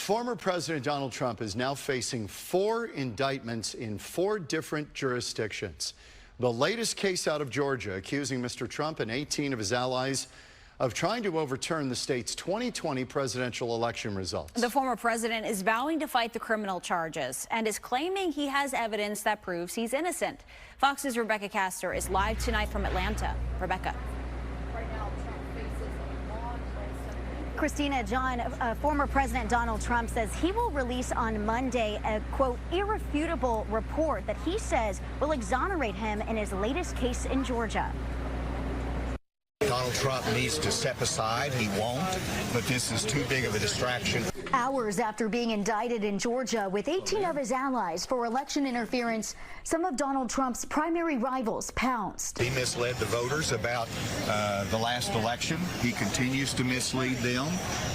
Former President Donald Trump is now facing 4 indictments in 4 different jurisdictions. The latest case out of Georgia accusing Mr. Trump and 18 of his allies of trying to overturn the state's 2020 presidential election results. The former president is vowing to fight the criminal charges and is claiming he has evidence that proves he's innocent. Fox's Rebekah Castor is live tonight from Atlanta. Rebekah. Christina, John, former President Donald Trump says he will release on Monday a, quote, irrefutable report that he says will exonerate him in his latest case in Georgia. Donald Trump needs to step aside. He won't, but this is too big of a distraction. Hours after being indicted in Georgia with 18 of his allies for election interference, some of Donald Trump's primary rivals pounced. He misled the voters about the last election. He continues to mislead them,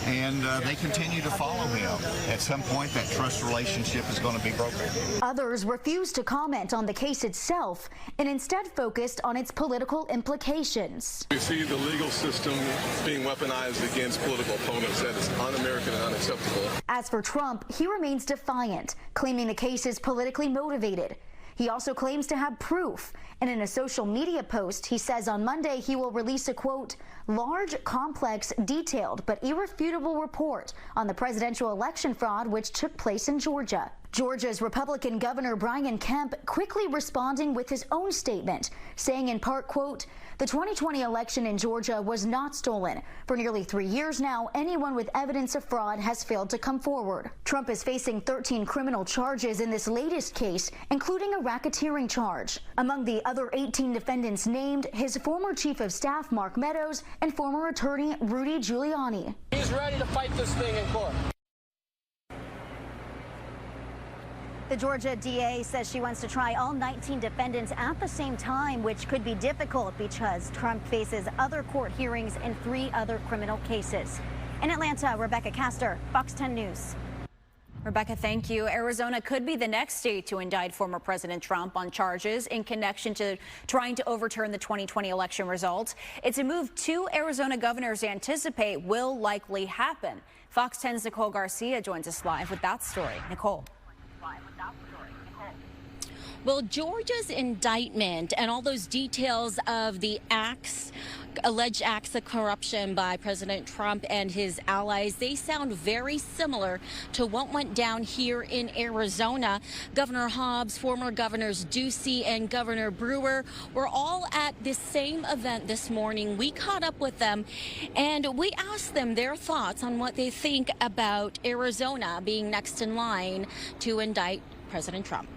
and they continue to follow him. At some point, that trust relationship is going to be broken. Others refused to comment on the case itself and instead focused on its political implications. We see the legal system being weaponized against political opponents. That is un-American and unacceptable. As for Trump, he remains defiant, claiming the case is politically motivated. He also claims to have proof, and in a social media post, he says on Monday he will release a, quote, large, complex, detailed, but irrefutable report on the presidential election fraud which took place in Georgia. Georgia's Republican Governor Brian Kemp quickly responding with his own statement, saying in part, quote, the 2020 election in Georgia was not stolen. For nearly 3 years now, anyone with evidence of fraud has failed to come forward. Trump is facing 13 criminal charges in this latest case, including a racketeering charge. Among the other 18 defendants named, his former chief of staff, Mark Meadows, and former attorney, Rudy Giuliani. He's ready to fight this thing in court. The Georgia DA says she wants to try all 19 defendants at the same time, which could be difficult because Trump faces other court hearings in 3 other criminal cases. In Atlanta, Rebekah Castor, Fox 10 News. Rebekah, thank you. Arizona could be the next state to indict former President Trump on charges in connection to trying to overturn the 2020 election results. It's a move 2 Arizona governors anticipate will likely happen. Fox 10's Nicole Garcia joins us live with that story. Nicole. Well, Georgia's indictment and all those details of the alleged acts of corruption by President Trump and his allies, they sound very similar to what went down here in Arizona. Governor Hobbs, former governors Ducey and Governor Brewer were all at this same event this morning. We caught up with them and we asked them their thoughts on what they think about Arizona being next in line to indict President Trump.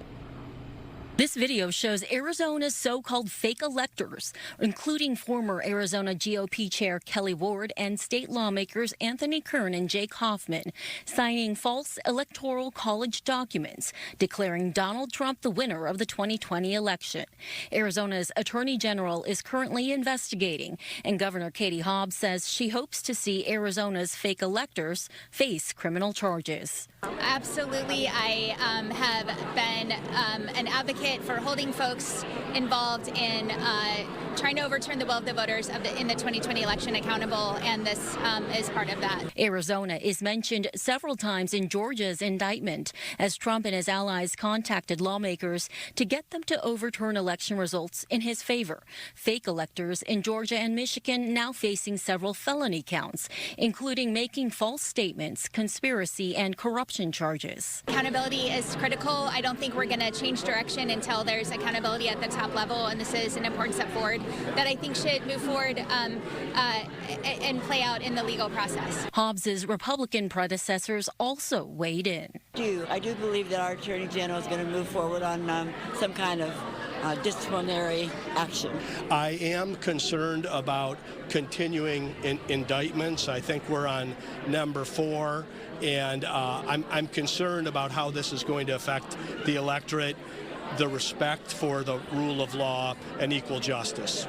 This video shows Arizona's so-called fake electors, including former Arizona GOP Chair Kelly Ward and state lawmakers Anthony Kern and Jake Hoffman, signing false electoral college documents declaring Donald Trump the winner of the 2020 election. Arizona's Attorney General is currently investigating, and Governor Katie Hobbs says she hopes to see Arizona's fake electors face criminal charges. Absolutely. I have been an advocate for holding folks involved in trying to overturn the will of the voters in the 2020 election accountable, and this is part of that. Arizona is mentioned several times in Georgia's indictment as Trump and his allies contacted lawmakers to get them to overturn election results in his favor. Fake electors in Georgia and Michigan now facing several felony counts, including making false statements, conspiracy, and corruption charges. Accountability is critical. I don't think we're going to change direction until there's accountability at the top level, and this is an important step forward that I think should move forward and play out in the legal process. Hobbs's Republican predecessors also weighed in. I do believe that our Attorney General is going to move forward on some kind of disciplinary action. I am concerned about continuing indictments. I think we're on number 4, and I'm concerned about how this is going to affect the electorate, the respect for the rule of law and equal justice.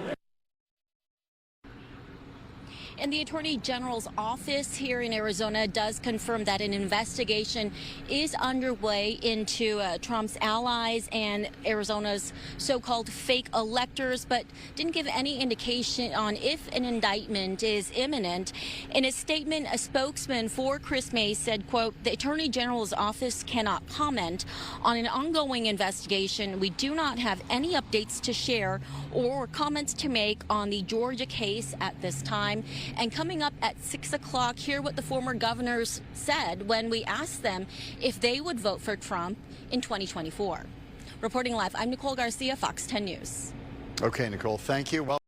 and the Attorney General's office here in Arizona does confirm that an investigation is underway into Trump's allies and Arizona's so-called fake electors, but didn't give any indication on if an indictment is imminent. In a statement, a spokesman for Chris May said, quote, "The Attorney General's office cannot comment on an ongoing investigation. We do not have any updates to share or comments to make on the Georgia case at this time." And coming up at 6 o'clock, hear what the former governors said when we asked them if they would vote for Trump in 2024. Reporting live, I'm Nicole Garcia, Fox 10 News. Okay, Nicole, thank you. Well